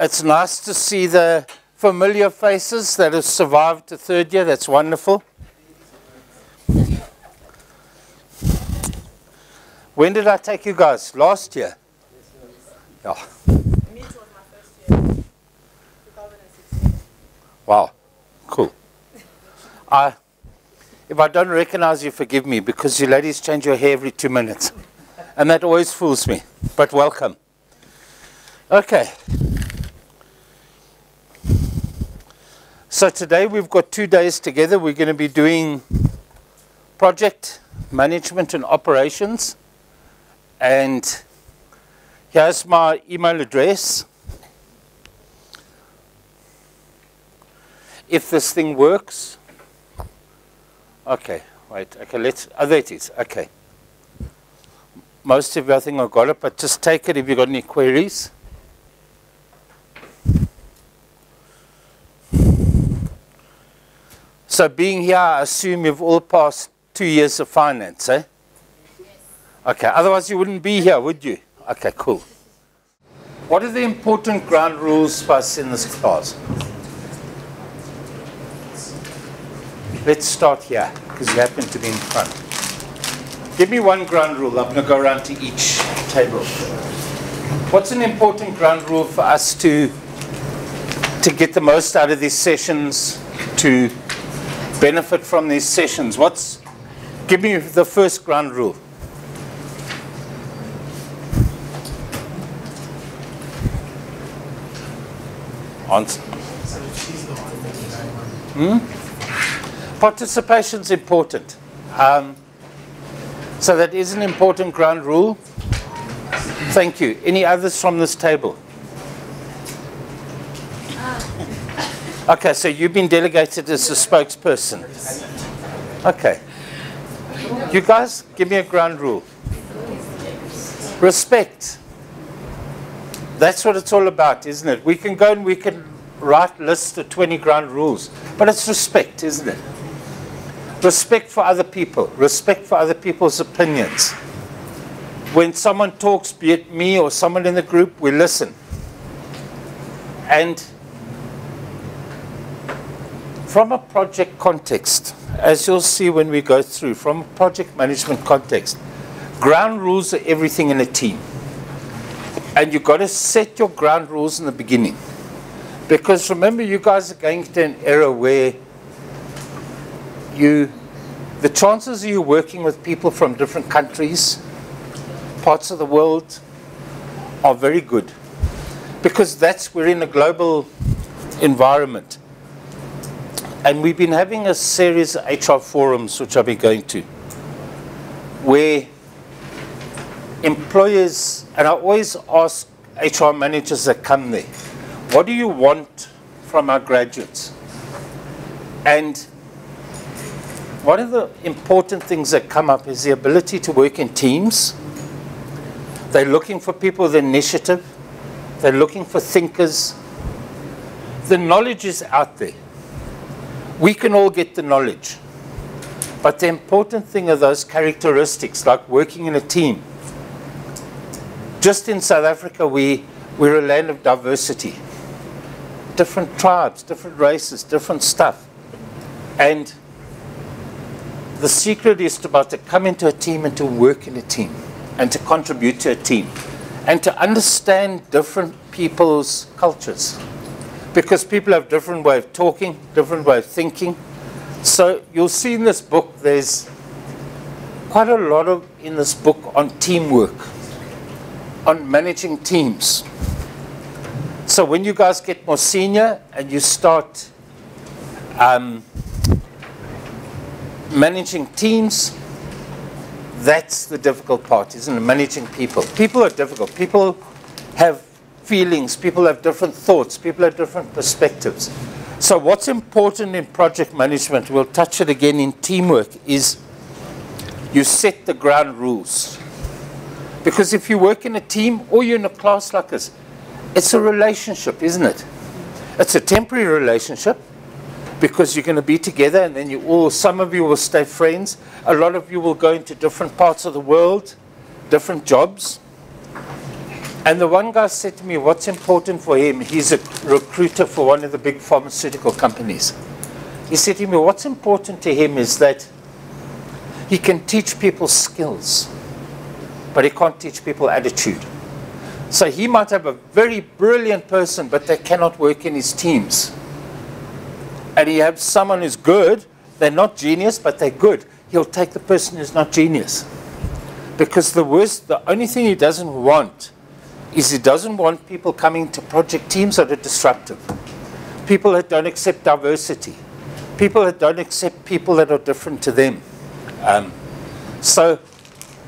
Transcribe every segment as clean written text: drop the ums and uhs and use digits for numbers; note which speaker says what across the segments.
Speaker 1: It's nice to see the familiar faces that have survived to third year. That's wonderful. When did I take you guys? Last year? Yeah.
Speaker 2: Me, it was my first year, 2016.
Speaker 1: Wow, cool. If I don't recognize you, forgive me, because you ladies change your hair every 2 minutes. And that always fools me, but welcome. Okay. So today we've got 2 days together. We're going to be doing project management and operations. And here's my email address. If this thing works. Okay, wait, okay, there it is, okay. Most of you, I think, I've got it, but just take it if you've got any queries. So being here, I assume you've all passed 2 years of finance, eh? Yes. Okay, otherwise you wouldn't be here, would you? Okay, cool. What are the important ground rules for us in this class? Let's start here, because you happen to be in front. Give me one ground rule. I'm going to go around to each table. What's an important ground rule for us to get the most out of these sessions, to benefit from these sessions? Give me the first ground rule. Answer. Participation is important. So that is an important ground rule. Thank you. Any others from this table? Okay, so you've been delegated as a spokesperson. Okay. You guys, give me a ground rule. Respect. That's what it's all about, isn't it? We can go and we can write lists of 20 ground rules, but it's respect, isn't it? Respect for other people. Respect for other people's opinions. When someone talks, be it me or someone in the group, we listen. And from a project context, as you'll see when we go through, from a project management context, ground rules are everything in a team. And you've got to set your ground rules in the beginning. Because remember, you guys are going to an era where the chances of you working with people from different countries, parts of the world, are very good. Because we're in a global environment. And we've been having a series of HR forums, which I'll be going to, where employers, and I always ask HR managers that come there, what do you want from our graduates? And one of the important things that come up is the ability to work in teams. They're looking for people with initiative. They're looking for thinkers. The knowledge is out there. We can all get the knowledge. But the important thing are those characteristics, like working in a team. Just in South Africa, we're a land of diversity. Different tribes, different races, different stuff. And the secret is to come into a team and to work in a team and to contribute to a team and to understand different people's cultures. Because people have different way of talking, different way of thinking. So you'll see in this book, there's quite a lot in this book on teamwork, on managing teams. So when you guys get more senior and you start managing teams, that's the difficult part, isn't it? Managing people. People are difficult. People have feelings, people have different thoughts, people have different perspectives. So what's important in project management, we'll touch it again in teamwork, is you set the ground rules. Because if you work in a team or you're in a class like this, it's a relationship, isn't it? It's a temporary relationship because you're going to be together and then some of you will stay friends. A lot of you will go into different parts of the world, different jobs. And the one guy said to me, what's important for him? He's a recruiter for one of the big pharmaceutical companies. He said to me, what's important to him is that he can teach people skills, but he can't teach people attitude. So he might have a very brilliant person, but they cannot work in his teams. And he has someone who's good, they're not genius, but they're good. He'll take the person who's not genius. Because the only thing he doesn't want is he doesn't want people coming to project teams that are disruptive. People that don't accept diversity. People that don't accept people that are different to them. So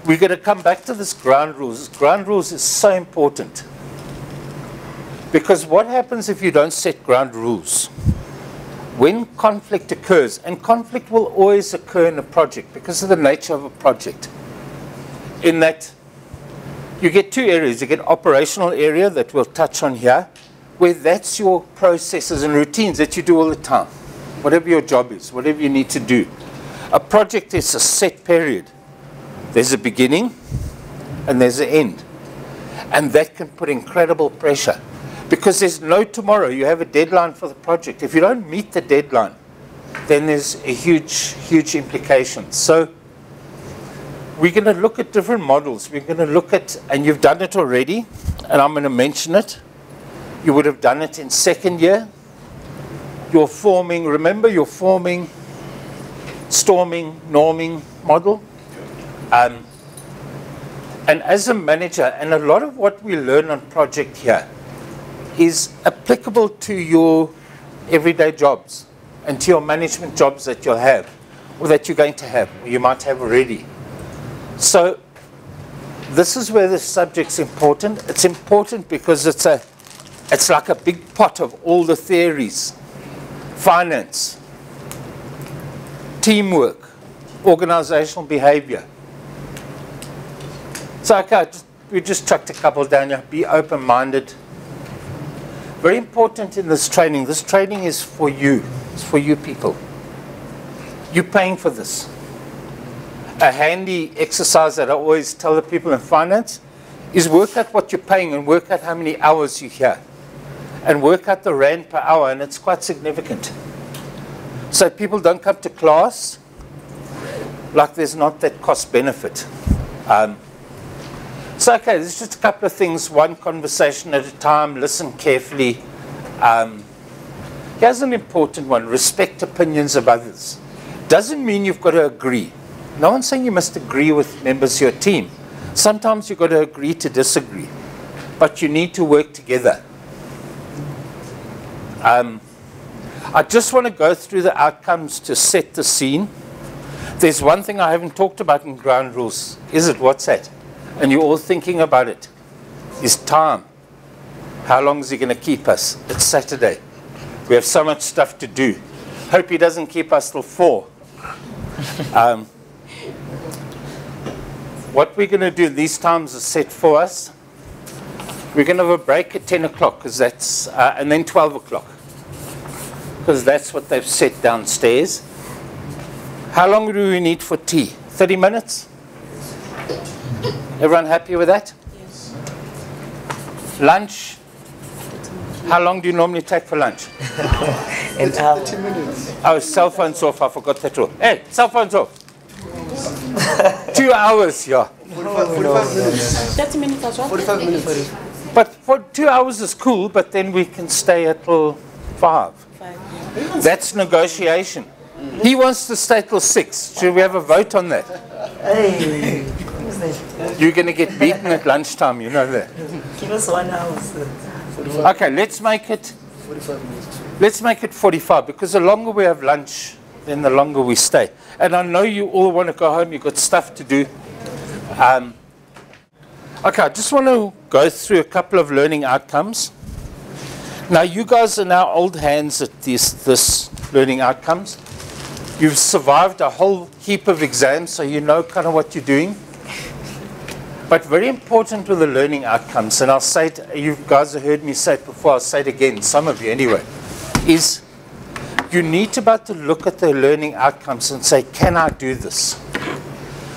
Speaker 1: we're going to come back to this ground rules. Ground rules is so important. Because what happens if you don't set ground rules? When conflict occurs, and conflict will always occur in a project because of the nature of a project, in that you get two areas. You get operational area that we'll touch on here, where that's your processes and routines that you do all the time. Whatever your job is, whatever you need to do. A project is a set period. There's a beginning and there's an end. And that can put incredible pressure. Because there's no tomorrow. You have a deadline for the project. If you don't meet the deadline, then there's a huge, huge implication. So we're going to look at different models. We're going to look at, and you've done it already, and I'm going to mention it. You would have done it in second year. You're forming, remember, you're forming storming, norming model. And as a manager, and a lot of what we learn on project here is applicable to your everyday jobs and to your management jobs that you'll have, or that you're going to have, or you might have already. So this is where the subject's important. It's important because it's like a big pot of all the theories. Finance, teamwork, organizational behavior. So okay, we just chucked a couple down here. Be open-minded. Very important in this training. This training is for you. It's for you people. You're paying for this. A handy exercise that I always tell the people in finance is work out what you're paying and work out how many hours you're here. And work out the rand per hour, and it's quite significant. So people don't come to class like there's not that cost benefit. So okay, there's just a couple of things, one conversation at a time, listen carefully. Here's an important one, respect opinions of others. Doesn't mean you've got to agree. No one's saying you must agree with members of your team. Sometimes you've got to agree to disagree, but you need to work together. I just want to go through the outcomes to set the scene. There's one thing I haven't talked about in ground rules. Is it? What's that? And you're all thinking about it. Is time. How long is he going to keep us? It's Saturday. We have so much stuff to do. Hope he doesn't keep us till 4. What we're going to do, these times are set for us. We're going to have a break at 10 o'clock, because that's, and then 12 o'clock, because that's what they've set downstairs. How long do we need for tea? 30 minutes? Everyone happy with that?
Speaker 2: Yes.
Speaker 1: Lunch? How long do you normally take for lunch?
Speaker 3: An hour. 30 minutes.
Speaker 1: Oh, cell phones off. I forgot that rule. Hey, cell phones off. 2 hours, yeah.
Speaker 3: 45 minutes.
Speaker 2: 30 minutes as well?
Speaker 3: 45 minutes.
Speaker 1: But for 2 hours is cool, but then we can stay until 5.
Speaker 2: 5.
Speaker 1: That's negotiation. He wants to stay till 6. Should we have a vote on that?
Speaker 3: Hey.
Speaker 1: You're going to get beaten at lunchtime, you know that.
Speaker 3: Give us 1 hour.
Speaker 1: Okay, let's make it
Speaker 3: 45 minutes.
Speaker 1: Let's make it 45, because the longer we have lunch, then the longer we stay. And I know you all want to go home, you've got stuff to do. Okay, I just want to go through a couple of learning outcomes. Now, you guys are now old hands at this learning outcomes. You've survived a whole heap of exams, so you know kind of what you're doing. But very important with the learning outcomes, and I'll say it, you guys have heard me say it before, I'll say it again, some of you anyway, is you need to be able to look at the learning outcomes and say, can I do this?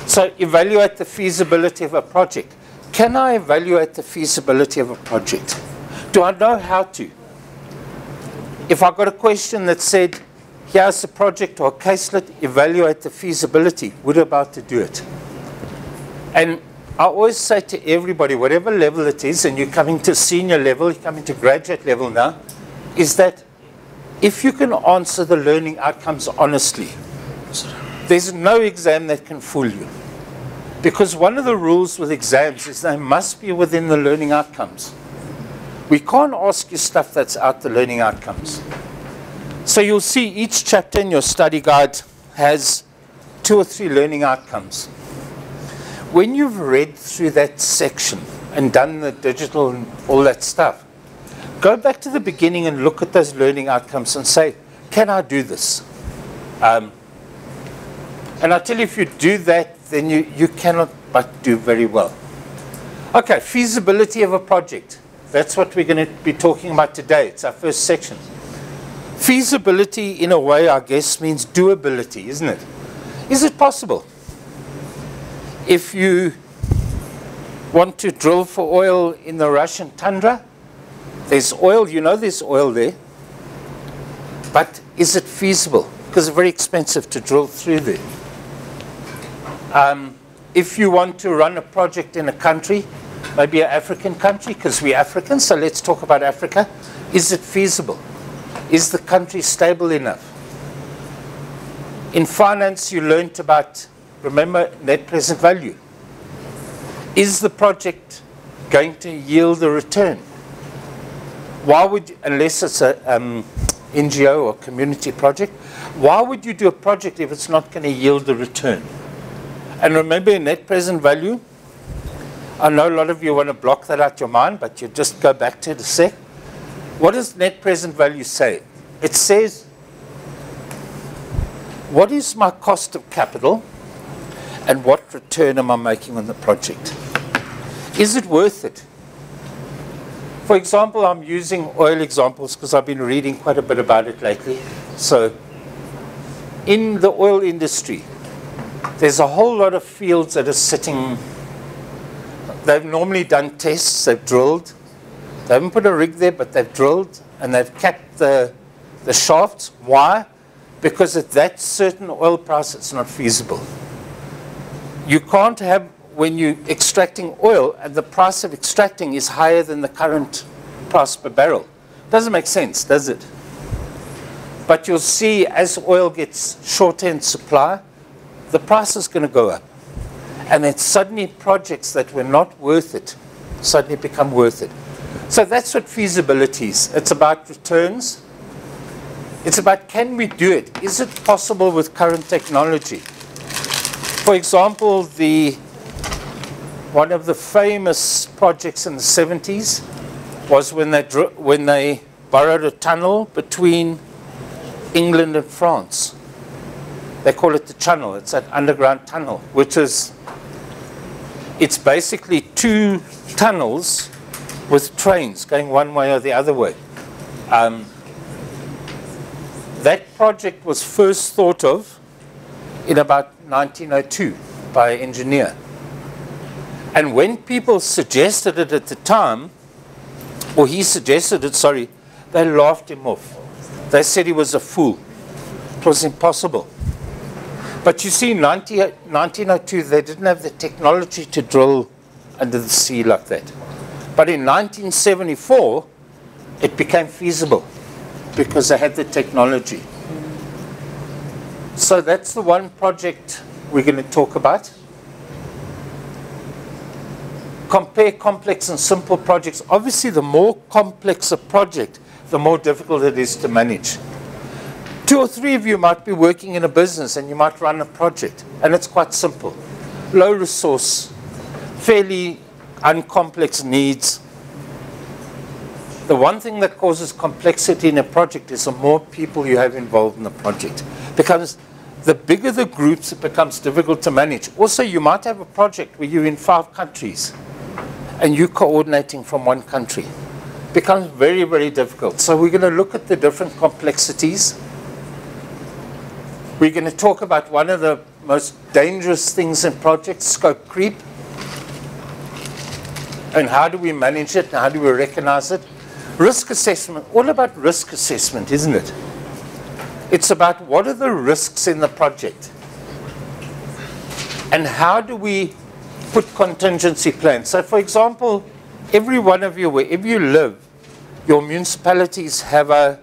Speaker 1: So evaluate the feasibility of a project. can I evaluate the feasibility of a project? Do I know how to? If I got a question that said, here's a project or a caselet, evaluate the feasibility, we're about to do it. And I always say to everybody, whatever level it is, and you're coming to senior level, you're coming to graduate level now, is that if you can answer the learning outcomes honestly, there's no exam that can fool you. Because one of the rules with exams is they must be within the learning outcomes. We can't ask you stuff that's out the learning outcomes. So you'll see each chapter in your study guide has 2 or 3 learning outcomes. When you've read through that section and done the digital and all that stuff, go back to the beginning and look at those learning outcomes and say, can I do this? And I tell you, if you do that, then you cannot but do very well. Okay, feasibility of a project. That's what we're going to be talking about today. It's our first section. Feasibility, in a way, I guess, means doability, isn't it? Is it possible? If you want to drill for oil in the Russian tundra, there's oil, you know there's oil there. But is it feasible? Because it's very expensive to drill through there. If you want to run a project in a country, maybe an African country, because we're Africans, so let's talk about Africa. Is it feasible? Is the country stable enough? In finance, you learned about, remember, net present value. Is the project going to yield a return? Why would you, unless it's a NGO or community project, why would you do a project if it's not going to yield a return? And remember, net present value, I know a lot of you want to block that out your mind, but you just go back to it a sec. What does net present value say? It says, what is my cost of capital and what return am I making on the project? Is it worth it? For example, I'm using oil examples because I've been reading quite a bit about it lately. So, in the oil industry, there's a whole lot of fields that are sitting. They've normally done tests, they've drilled. They haven't put a rig there, but they've drilled and they've capped the shafts. Why? Because at that certain oil price, it's not feasible. You can't have, when you're extracting oil, and the price of extracting is higher than the current price per barrel. Doesn't make sense, does it? But you'll see as oil gets shorter in supply, the price is going to go up. And then suddenly projects that were not worth it suddenly become worth it. So that's what feasibility is. It's about returns. It's about, can we do it? Is it possible with current technology? For example, one of the famous projects in the 70s was when they burrowed a tunnel between England and France. They call it the Channel. It's that underground tunnel, which is, it's basically 2 tunnels with trains going one way or the other way. That project was first thought of in about 1902 by an engineer. And when people suggested it at the time, or he suggested it, sorry, they laughed him off. They said he was a fool. It was impossible. But you see, in 1902, they didn't have the technology to drill under the sea like that. But in 1974, it became feasible because they had the technology. So that's the one project we're going to talk about. Compare complex and simple projects. Obviously, the more complex a project, the more difficult it is to manage. 2 or 3 of you might be working in a business and you might run a project, and it's quite simple. Low resource, fairly uncomplex needs. The one thing that causes complexity in a project is the more people you have involved in the project. Because the bigger the groups, it becomes difficult to manage. Also, you might have a project where you're in 5 countries and you're coordinating from one country. It becomes very, very difficult. So we're going to look at the different complexities. We're going to talk about one of the most dangerous things in projects, scope creep. And how do we manage it? And how do we recognize it? Risk assessment, all about risk assessment, isn't it? It's about what are the risks in the project? And how do we put contingency plans? So for example, every one of you, wherever you live, your municipalities have a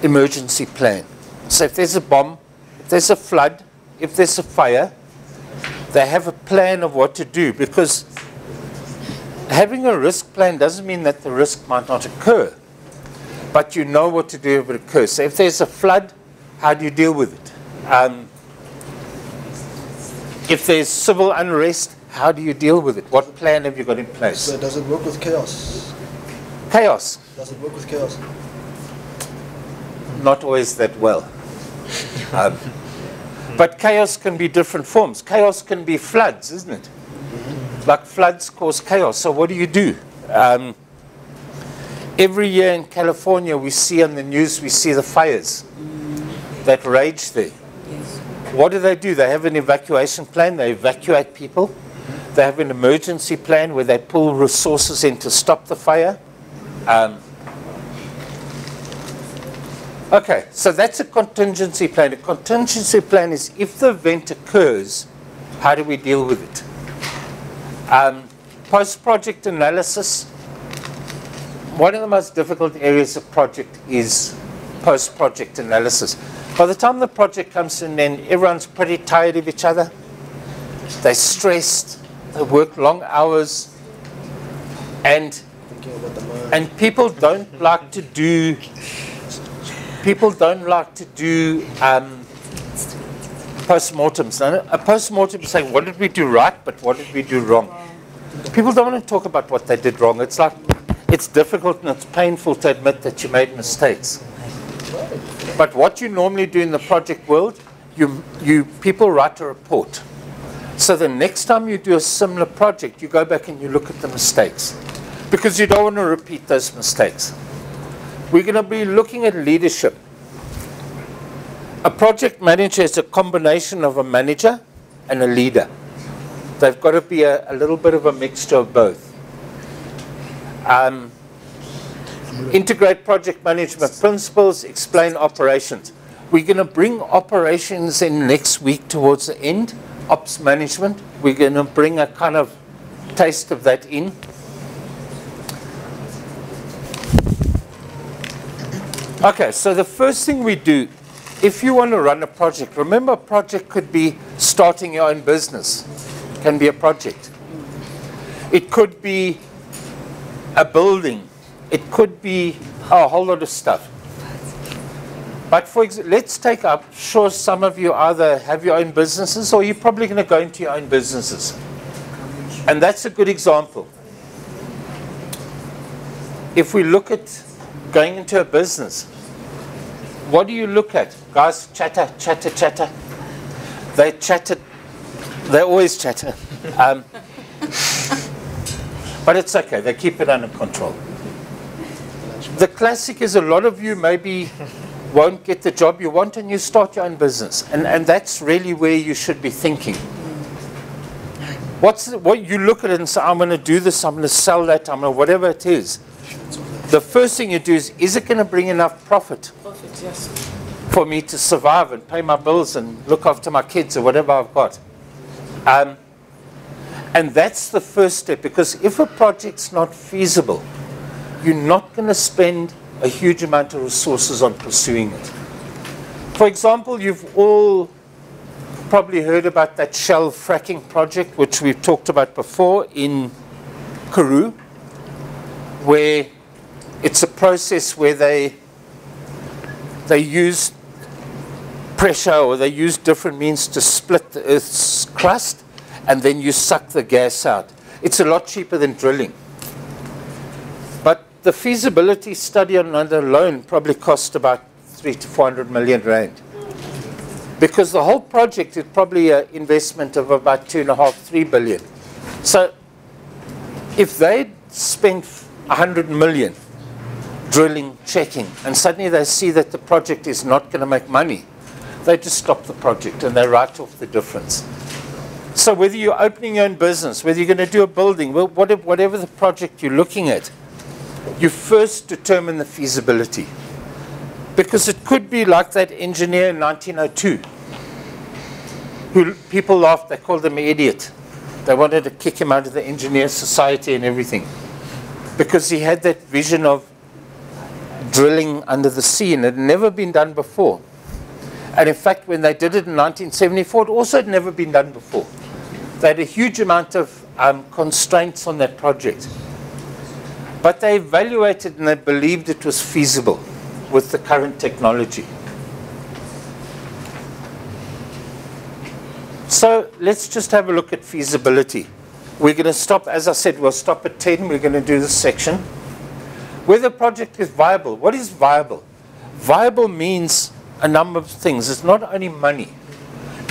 Speaker 1: emergency plan. So if there's a bomb, if there's a flood, if there's a fire, they have a plan of what to do, because having a risk plan doesn't mean that the risk might not occur, but you know what to do if it occurs. So if there's a flood, how do you deal with it? If there's civil unrest, how do you deal with it? What plan have you got in place?
Speaker 3: So does it work with chaos?
Speaker 1: Chaos.
Speaker 3: Does it work with chaos?
Speaker 1: Not always that well. But chaos can be different forms. Chaos can be floods, isn't it? Like floods cause chaos. So what do? Every year in California, we see on the news, we see the fires that rage there.
Speaker 4: Yes.
Speaker 1: What do? They have an evacuation plan. They evacuate people. They have an emergency plan where they pull resources in to stop the fire. Okay, so that's a contingency plan. A contingency plan is if the event occurs, how do we deal with it? Post-project analysis. One of the most difficult areas of project is post-project analysis. By the time the project comes to an end, everyone's pretty tired of each other. They're stressed. They work long hours. And people don't like to do post-mortems. A post-mortem is saying, what did we do right, but what did we do wrong? People don't want to talk about what they did wrong. It's like, it's difficult and it's painful to admit that you made mistakes. But what you normally do in the project world, people write a report. So the next time you do a similar project, you go back and you look at the mistakes, because you don't want to repeat those mistakes. We're going to be looking at leadership. A project manager is a combination of a manager and a leader. They've got to be a little bit of a mixture of both. Integrate project management principles, explain operations. We're going to bring operations in next week towards the end. Ops management, we're going to bring a kind of taste of that in. Okay, so the first thing we do, if you want to run a project, remember a project could be starting your own business. It can be a project. It could be a building. It could be a whole lot of stuff. But for example, let's take up, sure some of you either have your own businesses or you're probably going to go into your own businesses. And that's a good example. If we look at going into a business, what do you look at? Guys chatter, chatter, chatter. They chatter, they always chatter. But it's okay, they keep it under control. The classic is a lot of you maybe won't get the job you want and you start your own business. And that's really where you should be thinking. What you look at it and say, I'm going to do this, I'm going to sell that, I'm going to whatever it is. The first thing you do is it going to bring enough profit?
Speaker 4: Profit, yes.
Speaker 1: For me to survive and pay my bills and look after my kids or whatever I've got. And that's the first step, because if a project's not feasible, you're not going to spend a huge amount of resources on pursuing it. For example, you've all probably heard about that Shell fracking project, which we've talked about before in Karoo, where it's a process where they use pressure or they use different means to split the Earth's crust, and then you suck the gas out. It's a lot cheaper than drilling. But the feasibility study on that alone probably cost about 300 to 400 million rand. Because the whole project is probably an investment of about 2.5, 3 billion. So if they spent 100 million drilling, checking, and suddenly they see that the project is not going to make money, they just stop the project and they write off the difference. So whether you're opening your own business, whether you're going to do a building, whatever the project you're looking at, you first determine the feasibility. Because it could be like that engineer in 1902, who people laughed, they called him an idiot. They wanted to kick him out of the engineer society and everything. Because he had that vision of drilling under the sea, and it had never been done before. And in fact, when they did it in 1974, it also had never been done before. They had a huge amount of constraints on that project. But they evaluated and they believed it was feasible with the current technology. So let's just have a look at feasibility. We're going to stop, as I said, we'll stop at 10. We're going to do this section. Whether a project is viable. What is viable? Viable means a number of things. It's not only money.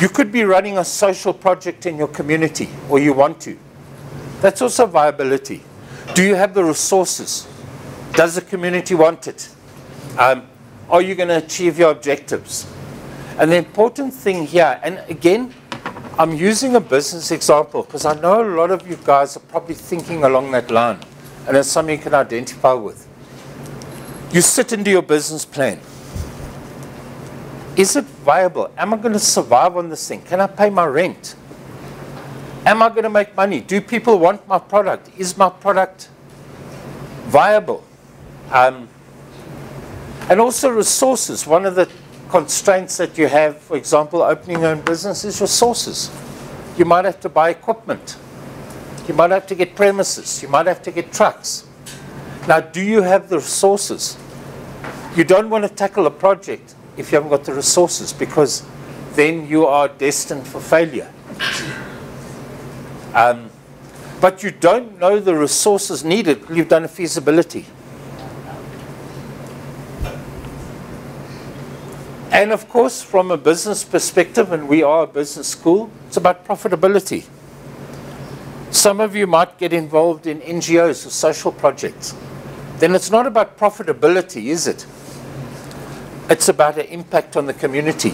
Speaker 1: You could be running a social project in your community, or you want to. That's also viability. Do you have the resources? Does the community want it? Are you going to achieve your objectives? And the important thing here, and again, I'm using a business example because I know a lot of you guys are probably thinking along that line, and it's something you can identify with. You sit and do your business plan. Is it viable? Am I going to survive on this thing? Can I pay my rent? Am I going to make money? Do people want my product? Is my product viable? And also resources. One of the constraints that you have, for example, opening your own business is resources. You might have to buy equipment. You might have to get premises. You might have to get trucks. Now, do you have the resources? You don't want to tackle a project if you haven't got the resources, because then you are destined for failure. But you don't know the resources needed until you've done a feasibility. And of course, from a business perspective, and we are a business school, it's about profitability. Some of you might get involved in NGOs or social projects. Then it's not about profitability, is it? It's about an impact on the community.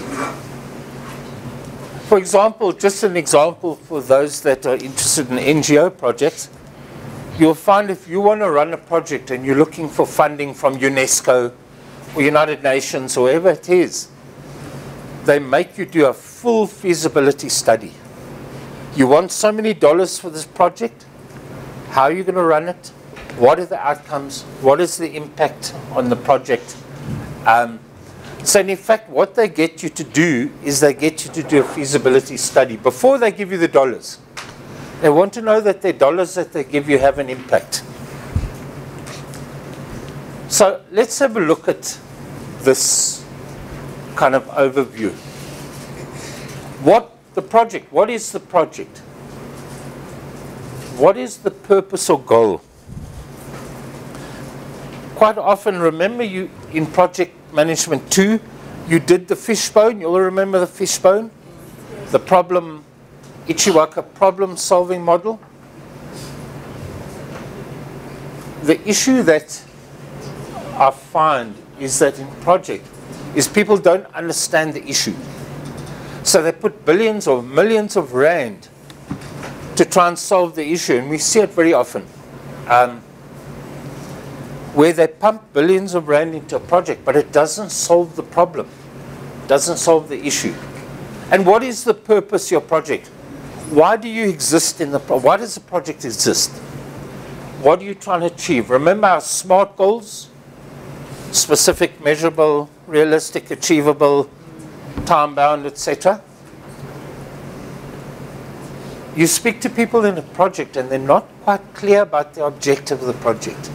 Speaker 1: For example, just an example for those that are interested in NGO projects, you'll find if you want to run a project and you're looking for funding from UNESCO or United Nations or wherever it is, they make you do a full feasibility study. You want so many dollars for this project? How are you going to run it? What are the outcomes? What is the impact on the project? So in fact, what they get you to do is they get you to do a feasibility study before they give you the dollars. They want to know that the dollars that they give you have an impact. So let's have a look at this kind of overview. What the project? What is the project? What is the purpose or goal? Quite often, remember you in project management 2, you did the fishbone. You all remember the fishbone? The problem, Ichiwaka problem solving model. The issue that I find is that in project is people don't understand the issue. So they put billions or millions of rand to try and solve the issue, and we see it very often. Where they pump billions of rand into a project, but it doesn't solve the problem, doesn't solve the issue. And what is the purpose of your project? Why do you exist in the why does the project exist? What are you trying to achieve? Remember our SMART goals? Specific, measurable, realistic, achievable, time-bound, etc. You speak to people in a project and they're not quite clear about the objective of the project.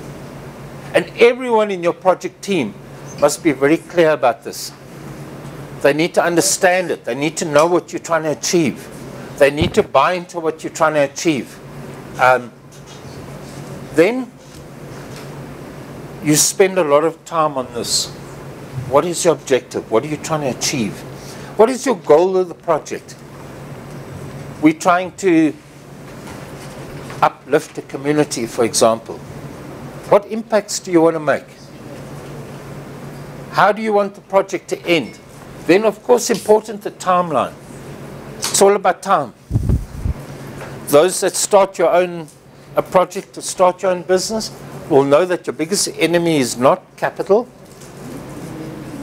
Speaker 1: And everyone in your project team must be very clear about this. They need to understand it. They need to know what you're trying to achieve. They need to buy into what you're trying to achieve. Then you spend a lot of time on this. What is your objective? What are you trying to achieve? What is your goal of the project? We're trying to uplift a community, for example. What impacts do you want to make? How do you want the project to end? Then, of course, important the timeline. It's all about time. Those that start a project to start your own business will know that your biggest enemy is not capital.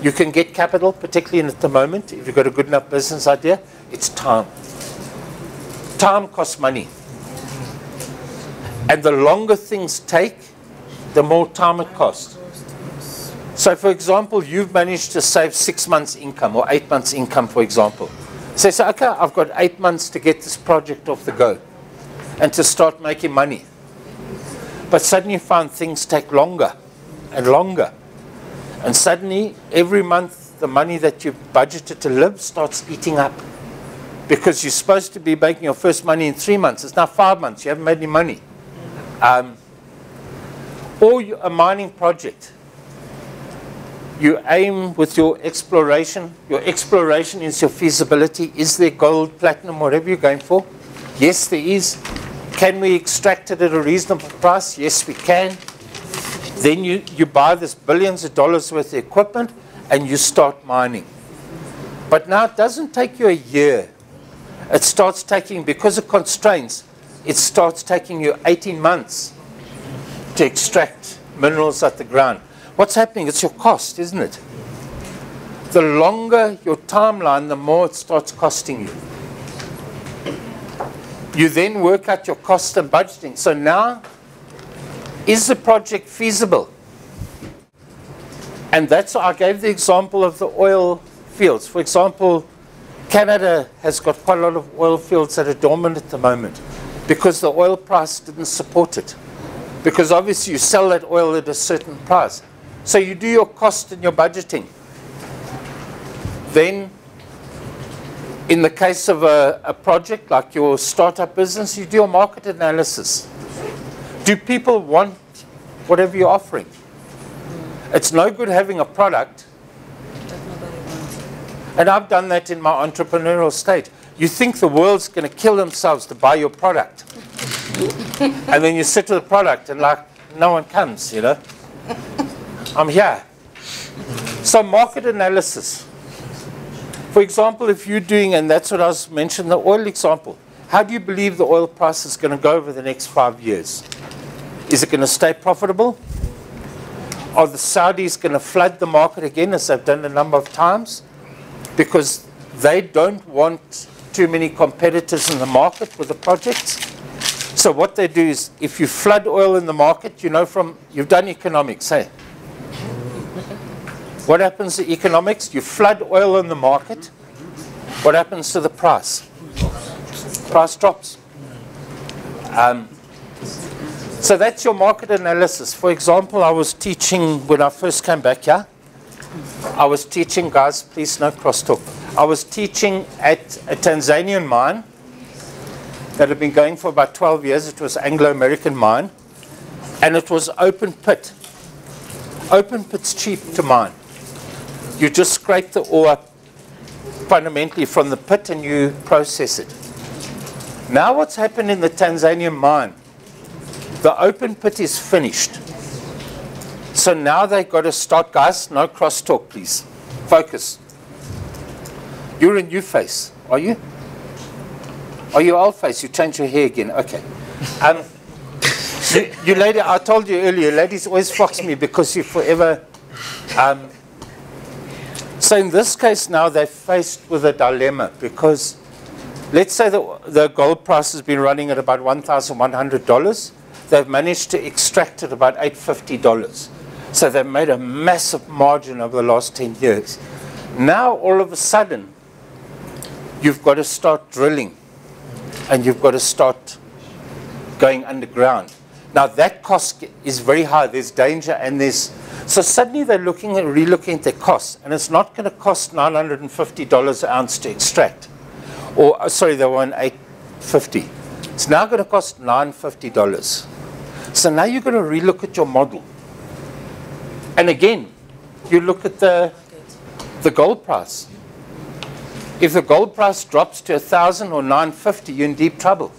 Speaker 1: You can get capital, particularly at the moment, if you've got a good enough business idea. It's time. Time costs money. And the longer things take, the more time it costs. So, for example, you've managed to save 6 months' income or 8 months' income, for example. So, okay, I've got 8 months to get this project off the go and to start making money. But suddenly you find things take longer and longer. And suddenly, every month, the money that you've budgeted to live starts eating up. Because you're supposed to be making your first money in 3 months. It's now 5 months. You haven't made any money. Or a mining project. You aim with your exploration. Your exploration is your feasibility. Is there gold, platinum, whatever you're going for? Yes, there is. Can we extract it at a reasonable price? Yes, we can. Then you buy this billions of dollars worth of equipment and you start mining. But now it doesn't take you a year. It starts taking, because of constraints, it starts taking you 18 months to extract minerals at the ground. What's happening? It's your cost, isn't it? The longer your timeline, the more it starts costing you. You then work out your cost and budgeting. So now, is the project feasible? And that's why I gave the example of the oil fields. For example, Canada has got quite a lot of oil fields that are dormant at the moment because the oil price didn't support it. Because obviously you sell that oil at a certain price. So you do your cost and your budgeting. Then, in the case of a project like your startup business, you do your market analysis. Do people want whatever you're offering? It's no good having a product. And I've done that in my entrepreneurial stage. You think the world's going to kill themselves to buy your product. And then you sit with the product and like, no one comes, you know. I'm here. So market analysis. For example, if you're doing, and that's what I was mentioning, the oil example. How do you believe the oil price is going to go over the next 5 years? Is it going to stay profitable? Are the Saudis going to flood the market again, as they've done a number of times? Because they don't want too many competitors in the market with the projects. So what they do is, if you flood oil in the market, you know from, you've done economics, hey? What happens to economics? You flood oil in the market. What happens to the price? Price drops. So that's your market analysis. For example, I was teaching, when I first came back here, I was teaching, guys, please no crosstalk. I was teaching at a Tanzanian mine that had been going for about 12 years. It was an Anglo-American mine. And it was open pit. Open pit's cheap to mine. You just scrape the ore up fundamentally from the pit and you process it. Now what's happened in the Tanzanian mine? The open pit is finished. So now they've got to start, guys, no crosstalk, please. Focus. You're a new face, are you? Are you old face? You changed your hair again. Okay. You lady, I told you earlier, ladies always fox me because you forever... so in this case now, they're faced with a dilemma because let's say the gold price has been running at about $1,100. They've managed to extract it about $850. So they've made a massive margin over the last 10 years. Now, all of a sudden, you've got to start drilling and you've got to start going underground. Now, that cost is very high. There's danger and there's... So suddenly they're relooking at their costs, and it's not going to cost $950 an ounce to extract. Or, sorry, they want $850. It's now going to cost $950. So now you're going to relook at your model. And again, you look at the gold price. If the gold price drops to 1,000 or 950, you're in deep trouble.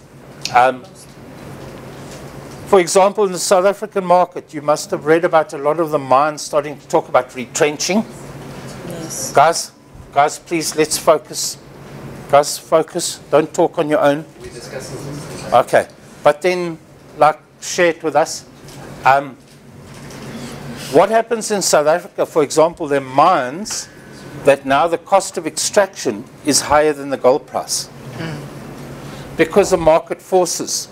Speaker 1: For example, in the South African market, you must have read about a lot of the mines starting to talk about retrenching.
Speaker 4: Yes.
Speaker 1: Guys, please, let's focus. Guys, focus. Don't talk on your own.
Speaker 5: We're discussing this.
Speaker 1: Okay, but then, like, share it with us. What happens in South Africa, for example, there are mines that now the cost of extraction is higher than the gold price because of market forces.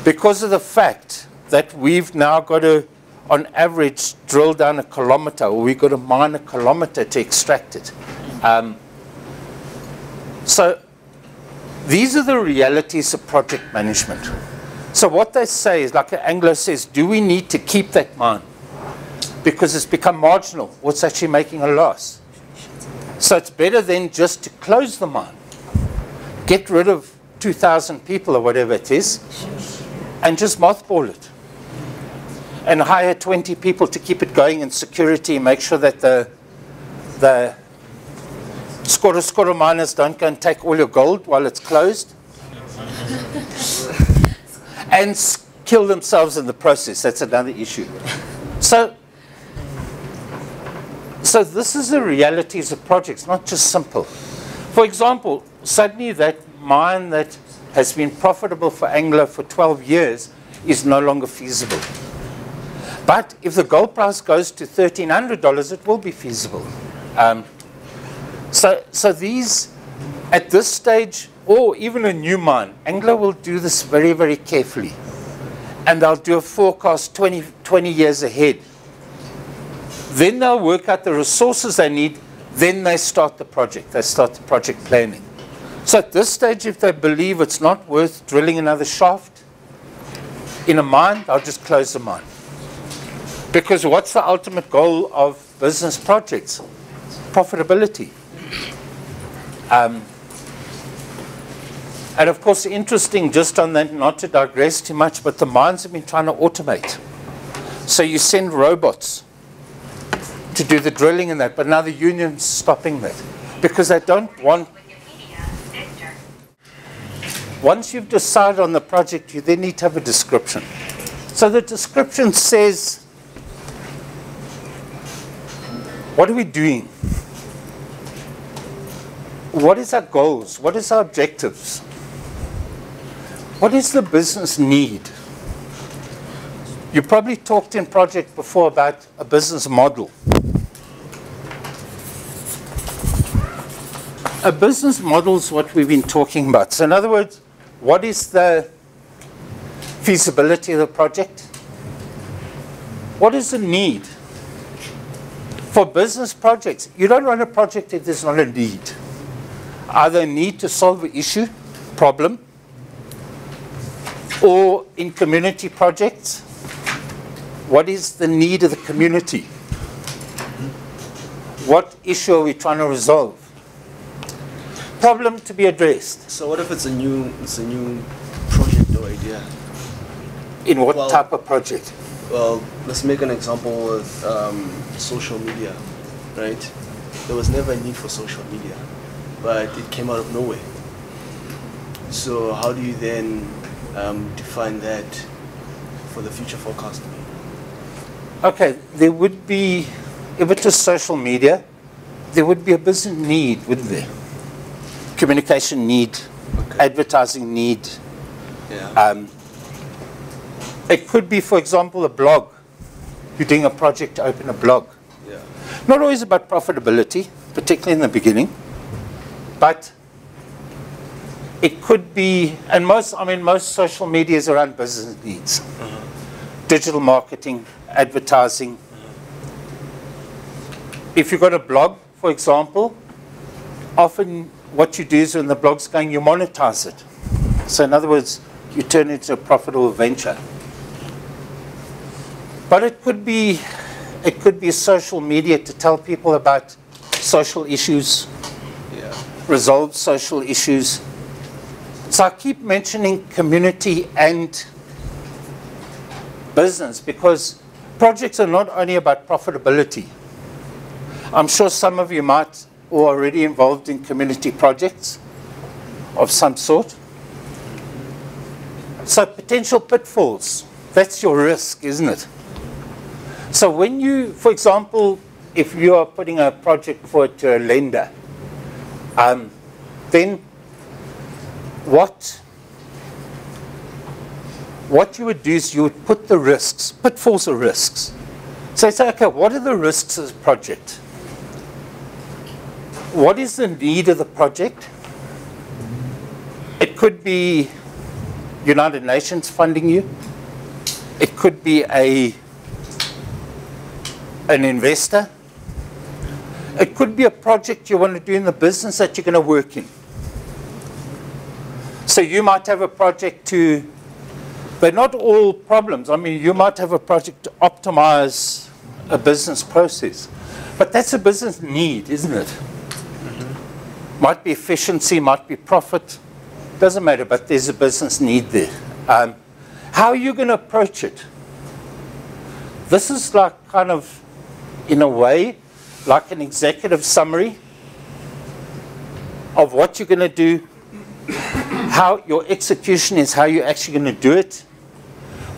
Speaker 1: Because of the fact that we've now got to, on average, drill down a kilometer, or we've got to mine a kilometer to extract it. So these are the realities of project management. So what they say is, like Anglo says, do we need to keep that mine? Because it's become marginal, or it's actually making a loss. So it's better than just to close the mine. Get rid of 2,000 people or whatever it is, and just mothball it. And hire 20 people to keep it going in security, make sure that the score miners don't go and take all your gold while it's closed. And kill themselves in the process. That's another issue. So this is the realities of projects, not just simple. For example, suddenly that mine that has been profitable for Anglo for 12 years is no longer feasible. But if the gold price goes to $1,300, it will be feasible. So these, at this stage, or even a new mine, Anglo will do this very, very carefully. And they'll do a forecast 20 years ahead. Then they'll work out the resources they need. Then they start the project. They start the project planning. So at this stage, if they believe it's not worth drilling another shaft in a mine, they'll just close the mine. Because what's the ultimate goal of business projects? Profitability. And of course, interesting, just on that, not to digress too much, but the mines have been trying to automate. So you send robots to do the drilling and that, but now the union's stopping that because they don't want. Once you've decided on the project, you then need to have a description. So the description says, what are we doing? What is our goals? What is our objectives? What is the business need? You probably talked in project before about a business model. A business model is what we've been talking about. So in other words, what is the feasibility of the project? What is the need? For business projects, you don't run a project if there's not a need. Either a need to solve an issue, problem, or in community projects, what is the need of the community? What issue are we trying to resolve? Problem to be addressed.
Speaker 3: So what if it's a new project or idea?
Speaker 1: In what type of project?
Speaker 3: Well, let's make an example with social media, right? There was never a need for social media, but it came out of nowhere. So how do you then define that for the future forecast?
Speaker 1: Okay, there would be, if it was social media, there would be a business need, wouldn't there? Communication need, okay. Advertising need. Yeah. It could be, for example, a blog. You're doing a project to open a blog.
Speaker 3: Yeah.
Speaker 1: Not always about profitability, particularly in the beginning, but it could be, and most social media is around business needs. Digital marketing, advertising. If you've got a blog, for example, often what you do is when the blog's going, you monetize it. So in other words, you turn it into a profitable venture. But it could be social media to tell people about social issues, resolve social issues. So I keep mentioning community and business because projects are not only about profitability. I'm sure some of you might or are already involved in community projects of some sort. So potential pitfalls, that's your risk, isn't it? So when you, for example, if you are putting a project forward to a lender, then what what you would do is you would put the risks, pitfalls of risks. So you say, okay, what are the risks of the project? What is the need of the project? It could be United Nations funding you. It could be an investor. It could be a project you want to do in the business that you're going to work in. So you might have a project to, they're not all problems. I mean, you might have a project to optimize a business process. But that's a business need, isn't it? Mm-hmm. Might be efficiency, might be profit. Doesn't matter, but there's a business need there. How are you going to approach it? This is like kind of, in a way, like an executive summary of what you're going to do, how your execution is, how you're actually going to do it.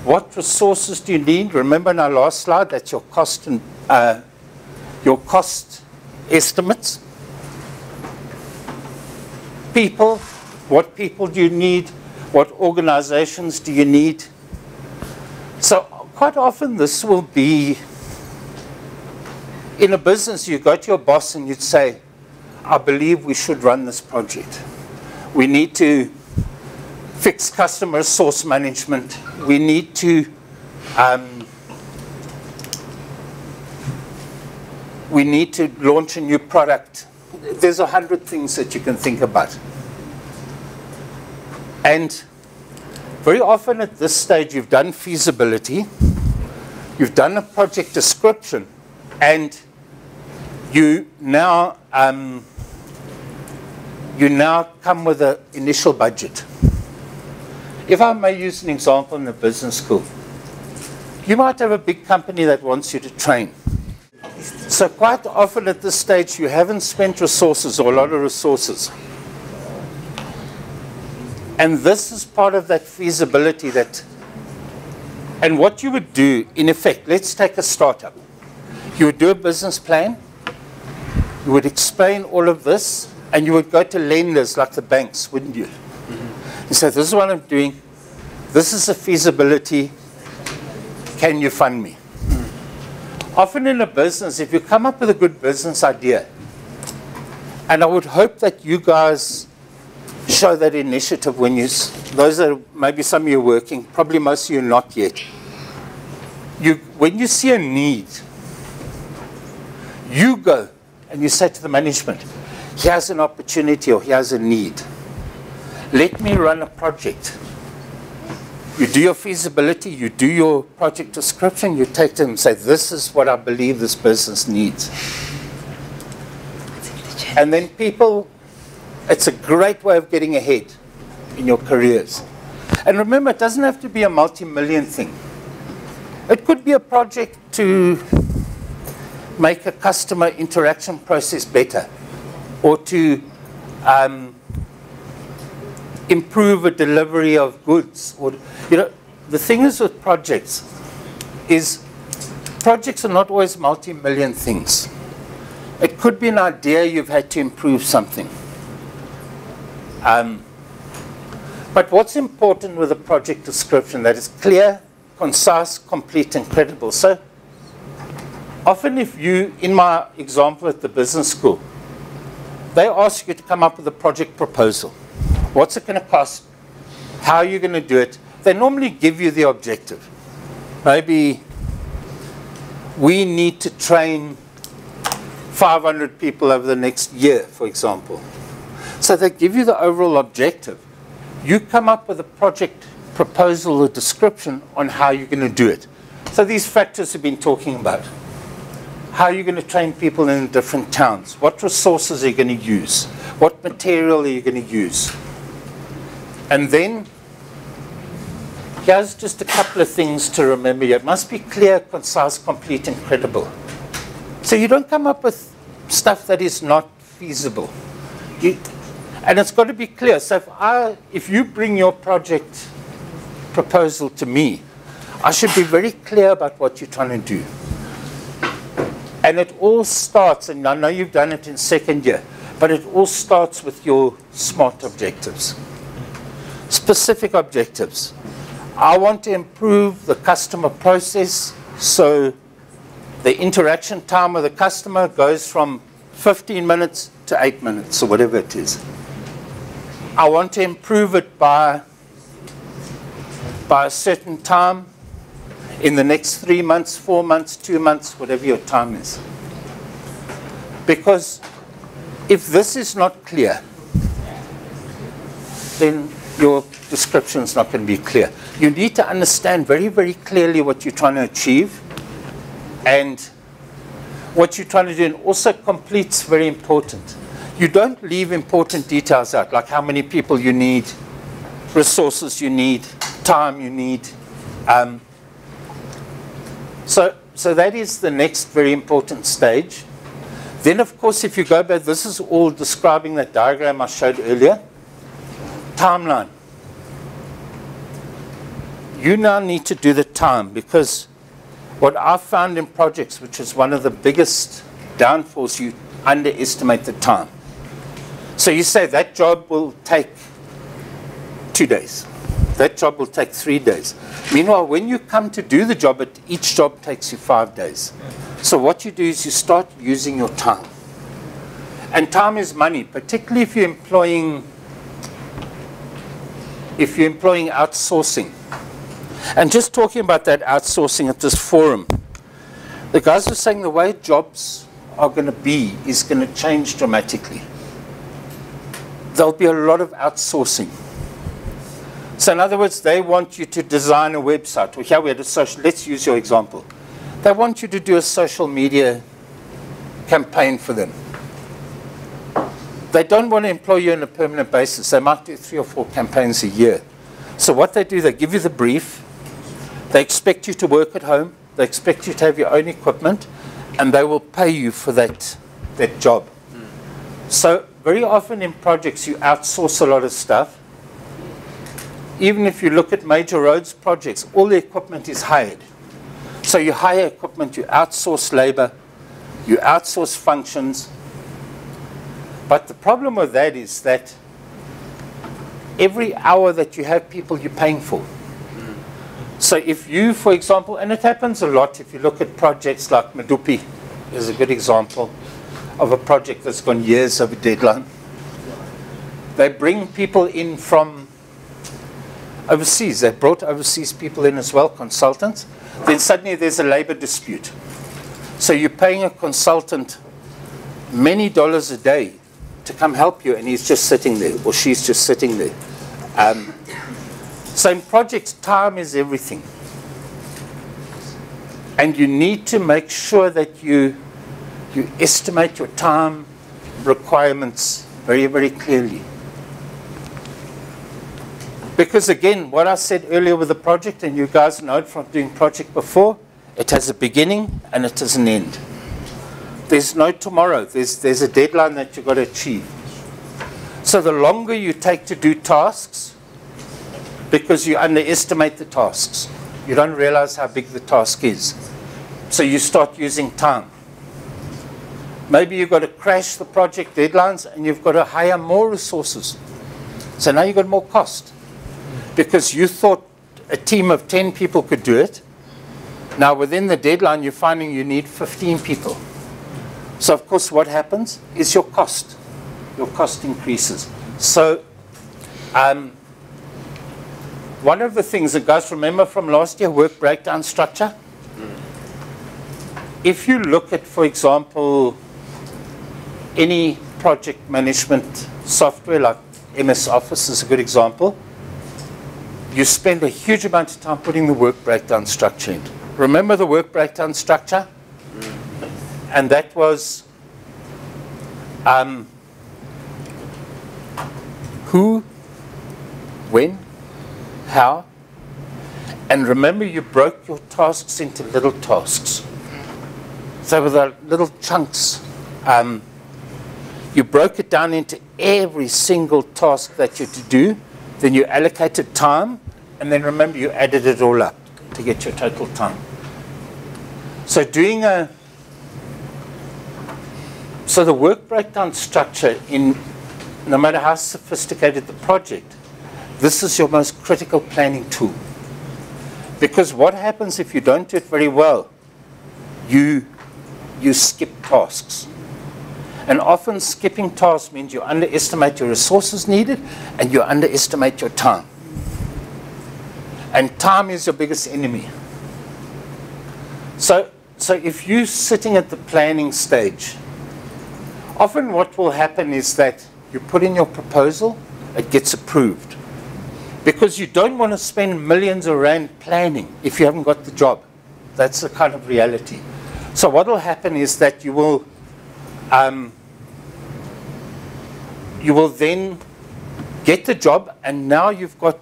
Speaker 1: What resources do you need? Remember in our last slide, that's your cost and your cost estimates. People, what people do you need? What organizations do you need? So quite often this will be, in a business, you go to your boss and you'd say, I believe we should run this project. We need to fix customer resource management. We need to launch a new product. There's 100 things that you can think about. And very often at this stage, you've done feasibility, you've done a project description, and you now come with an initial budget. If I may use an example in the business school, you might have a big company that wants you to train. So quite often at this stage, you haven't spent resources or a lot of resources. And this is part of that feasibility and what you would do, in effect, let's take a startup. You would do a business plan, you would explain all of this, and you would go to lenders like the banks, wouldn't you? Mm-hmm. You say, this is what I'm doing, this is a feasibility, can you fund me? Mm. Often in a business, if you come up with a good business idea, and I would hope that you guys show that initiative when those are maybe some of you working, probably most of you not yet. When you see a need, you go and you say to the management, here's an opportunity or here's a need. Let me run a project. You do your feasibility, you do your project description, you take them and say, this is what I believe this business needs. And then people, it's a great way of getting ahead in your careers. And remember, it doesn't have to be a multi-million thing. It could be a project to make a customer interaction process better, or to improve a delivery of goods. Or, the thing is with projects are not always multi-million things. It could be an idea you've had to improve something. But what's important with a project description? That is clear, concise, complete, and credible. So often in my example at the business school, they ask you to come up with a project proposal. What's it going to cost? How are you going to do it? They normally give you the objective. Maybe we need to train 500 people over the next year, for example. So they give you the overall objective. You come up with a project proposal or description on how you're going to do it. So these factors we've been talking about. How are you going to train people in different towns? What resources are you going to use? What material are you going to use? And then, here's just a couple of things to remember here. It must be clear, concise, complete, and credible. So you don't come up with stuff that is not feasible. And it's got to be clear. So if you bring your project proposal to me, I should be very clear about what you're trying to do. And it all starts, and I know you've done it in second year, but it all starts with your SMART objectives. Specific objectives. I want to improve the customer process, so the interaction time with the customer goes from 15 minutes to 8 minutes, or whatever it is. I want to improve it by a certain time in the next 3 months, 4 months, 2 months, whatever your time is. Because if this is not clear, then your description is not going to be clear. You need to understand very, very clearly what you're trying to achieve and what you're trying to do. And also complete's very important. You don't leave important details out, like how many people you need, resources you need, time you need. So that is the next very important stage. Then, of course, if you go back, this is all describing that diagram I showed earlier. Timeline. You now need to do the time, because what I've found in projects, which is one of the biggest downfalls, you underestimate the time. So you say that job will take 2 days. That job will take 3 days. Meanwhile, when you come to do the job, each job takes you 5 days. So what you do is you start using your time. And time is money, particularly if you're employing outsourcing. And just talking about that outsourcing at this forum, the guys were saying the way jobs are going to be is going to change dramatically. There'll be a lot of outsourcing. So in other words, they want you to design a website. Well, here we had a social, let's use your example. They want you to do a social media campaign for them. They don't want to employ you on a permanent basis. They might do 3 or 4 campaigns a year. So what they do, they give you the brief. They expect you to work at home. They expect you to have your own equipment. And they will pay you for that job. So very often in projects, you outsource a lot of stuff. Even if you look at major roads projects, all the equipment is hired. So you hire equipment, you outsource labor, you outsource functions. But the problem with that is that every hour that you have people, you're paying for. So if you, for example, and it happens a lot if you look at projects like Medupi is a good example of a project that's gone years over deadline. They bring people in from overseas. They brought overseas people in as well, consultants. Then suddenly there's a labor dispute. So you're paying a consultant many dollars a day to come help you, and he's just sitting there, or she's just sitting there. So in projects, time is everything. And you need to make sure that you estimate your time requirements very, very clearly. Because again, what I said earlier with the project, and you guys know it from doing project before, it has a beginning and it has an end. There's no tomorrow. There's a deadline that you've got to achieve. So the longer you take to do tasks, because you underestimate the tasks, you don't realize how big the task is. So you start using time. Maybe you've got to crash the project deadlines and you've got to hire more resources. So now you've got more cost. Because you thought a team of 10 people could do it. Now within the deadline, you're finding you need 15 people. So of course what happens is your cost increases. So one of the things that guys remember from last year, work breakdown structure. If you look at, for example, any project management software like MS Office is a good example. You spend a huge amount of time putting the work breakdown structure in. Remember the work breakdown structure? And that was who, when, how. And remember, you broke your tasks into little tasks. So with the little chunks, you broke it down into every single task that you're to do. Then you allocated time, and then remember you added it all up to get your total time. So so the work breakdown structure, no matter how sophisticated the project, this is your most critical planning tool. Because what happens if you don't do it very well? You skip tasks. And often skipping tasks means you underestimate your resources needed and you underestimate your time. And time is your biggest enemy. So if you're sitting at the planning stage, often what will happen is that you put in your proposal, it gets approved. Because you don't want to spend millions of rand planning if you haven't got the job. That's the kind of reality. So what will happen is that you will then get the job, and now you've got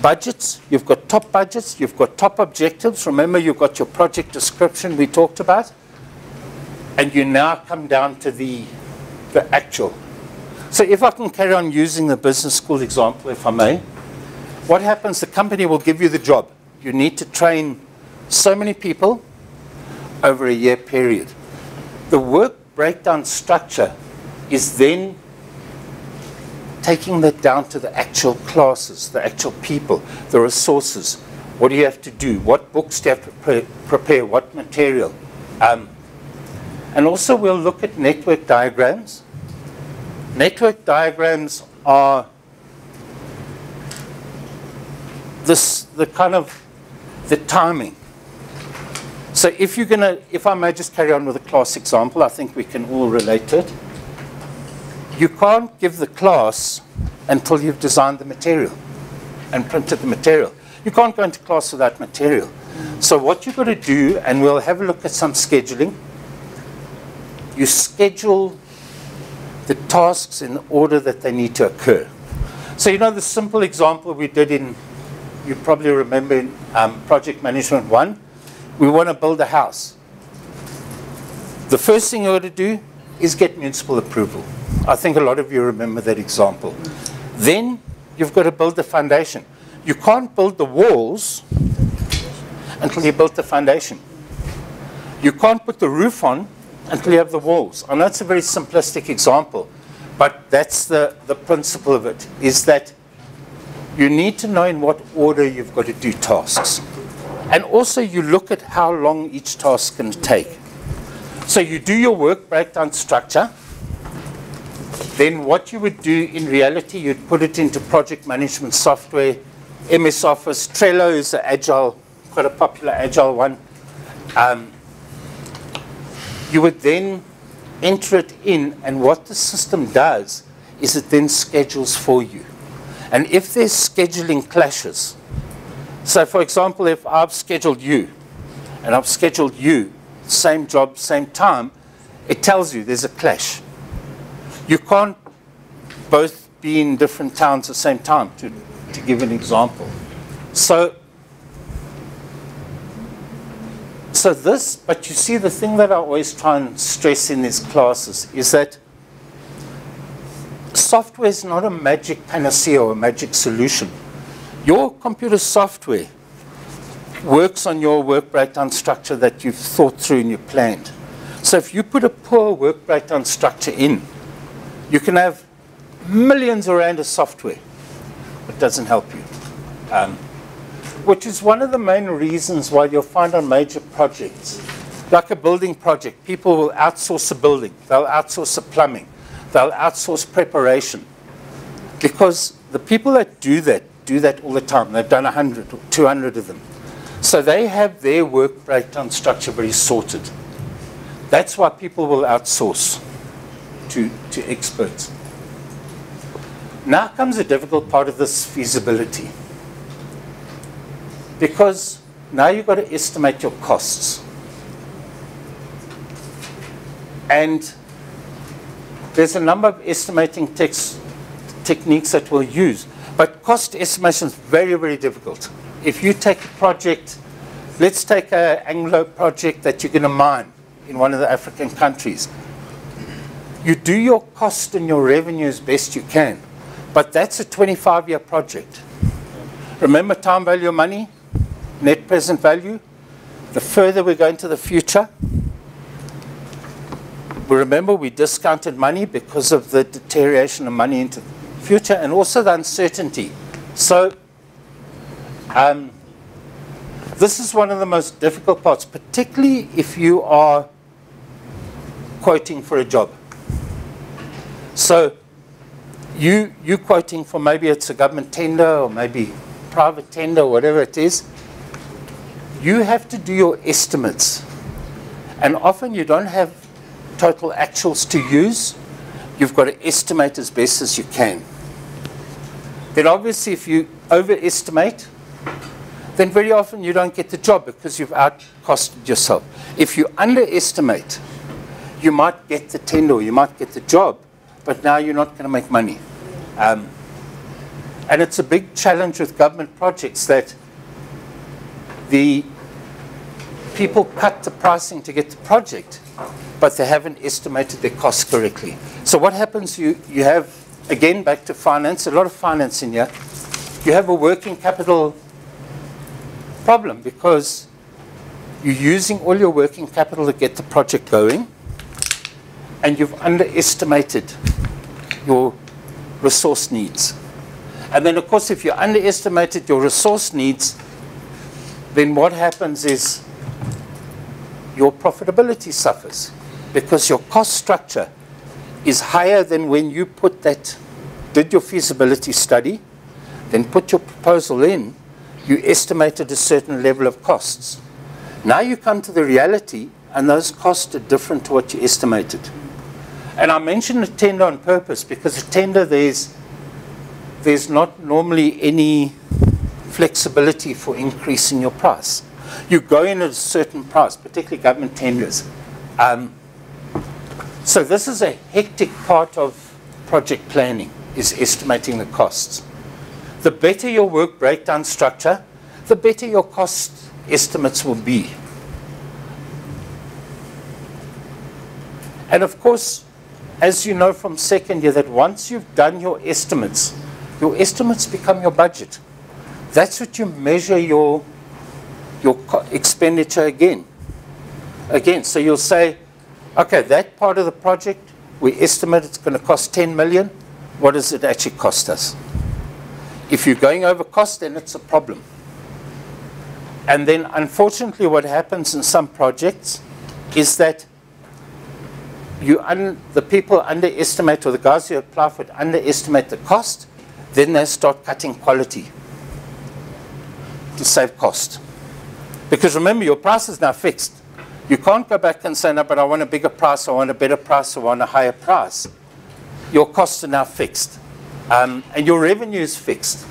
Speaker 1: budgets, you've got top budgets, you've got top objectives. Remember, you've got your project description we talked about, and you now come down to the actual. So if I can carry on using the business school example, if I may, what happens, the company will give you the job. You need to train so many people over a year period. The work breakdown structure is then taking that down to the actual classes, the actual people, the resources. What do you have to do? What books do you have to prepare? What material? And also we'll look at network diagrams. Network diagrams are the timing. So if I may just carry on with a class example, I think we can all relate to it. You can't give the class until you've designed the material and printed the material. You can't go into class without material. So what you've got to do, and we'll have a look at some scheduling, you schedule the tasks in the order that they need to occur. So you know the simple example we did you probably remember in Project Management 1, we want to build a house. The first thing you ought to do is get municipal approval. I think a lot of you remember that example. Then you've got to build the foundation. You can't build the walls until you build the foundation. You can't put the roof on until you have the walls. I know it's a very simplistic example, but that's the principle of it, is that you need to know in what order you've got to do tasks. And also you look at how long each task can take. So you do your work breakdown structure. Then what you would do in reality, you'd put it into project management software, MS Office. Trello is an agile, quite a popular agile one. You would then enter it in, and what the system does is it then schedules for you. And if there's scheduling clashes, so for example, if I've scheduled you, and I've scheduled you, same job, same time, it tells you there's a clash. You can't both be in different towns at the same time, to give an example. So this, but you see, the thing that I always try and stress in these classes is that software is not a magic panacea or a magic solution. Your computer software works on your work breakdown structure that you've thought through and you've planned. So if you put a poor work breakdown structure in, you can have millions of rand of software. It doesn't help you. Which is one of the main reasons why you'll find on major projects, like a building project, people will outsource the building, they'll outsource the plumbing, they'll outsource preparation. Because the people that do that all the time. They've done 100 or 200 of them. So they have their work breakdown structure very sorted. That's why people will outsource to experts. Now comes the difficult part of this feasibility. Because now you've got to estimate your costs. And there's a number of estimating techniques that we'll use. But cost estimation is very, very difficult. If you take a project, let's take an Anglo project that you're going to mine in one of the African countries. You do your cost and your revenue as best you can. But that's a 25-year project. Remember time value of money, net present value. The further we go into the future, we remember we discounted money because of the deterioration of money into the future and also the uncertainty. So This is one of the most difficult parts, particularly if you are quoting for a job. So you quoting for, maybe it's a government tender or maybe private tender or whatever it is. You have to do your estimates. And often you don't have total actuals to use. You've got to estimate as best as you can. Then obviously if you overestimate, then very often you don't get the job because you've outcosted yourself. If you underestimate, you might get the tender or you might get the job, but now you're not going to make money. And it's a big challenge with government projects that the people cut the pricing to get the project, but they haven't estimated their costs correctly. So what happens, you have, again, back to finance, a lot of finance in here, you have a working capital problem because you're using all your working capital to get the project going, and you've underestimated your resource needs. And then, of course, if you underestimated your resource needs, then what happens is your profitability suffers because your cost structure is higher than when you did your feasibility study, then put your proposal in, you estimated a certain level of costs. Now you come to the reality and those costs are different to what you estimated. And I mentioned a tender on purpose because a tender, there's not normally any flexibility for increasing your price. You go in at a certain price, particularly government tenders. So this is a hectic part of project planning, is estimating the costs. The better your work breakdown structure, the better your cost estimates will be. And of course, as you know from second year, that once you've done your estimates become your budget. That's what you measure your expenditure again. So you'll say, okay, that part of the project, we estimate it's going to cost 10 million. What does it actually cost us? If you're going over cost, then it's a problem. And then, unfortunately, what happens in some projects is that the people underestimate, or the guys who apply for it underestimate the cost, then they start cutting quality to save cost. Because remember, your price is now fixed. You can't go back and say, no, but I want a bigger price, I want a better price, I want a higher price. Your costs are now fixed. And your revenue is fixed.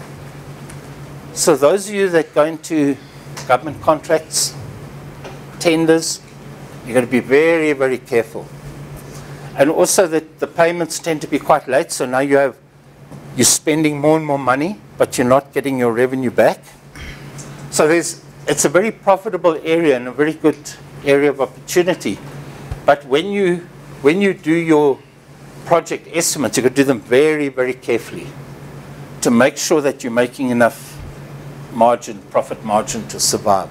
Speaker 1: So those of you that go into government contracts, tenders, you've got to be very, very careful. And also that the payments tend to be quite late, so now you're spending more and more money, but you're not getting your revenue back. So it's a very profitable area and a very good area of opportunity. But when you do your project estimates, you've got to do them very, very carefully to make sure that you're making enough profit margin to survive.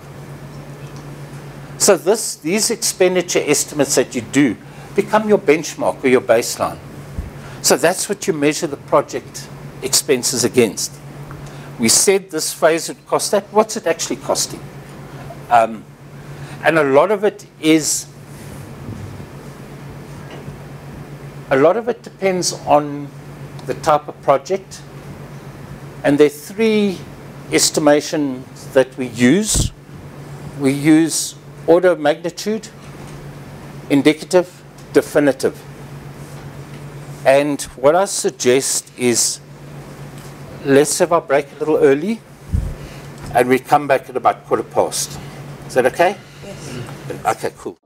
Speaker 1: So these expenditure estimates that you do become your benchmark or your baseline. So that's what you measure the project expenses against. We said this phase would cost that. What's it actually costing? And a lot of it depends on the type of project. And there are three estimations that we use. We use order of magnitude, indicative, definitive. And what I suggest is, let's have our break a little early and we come back at about 1:15. Is that okay?
Speaker 2: Yes.
Speaker 1: Okay, cool.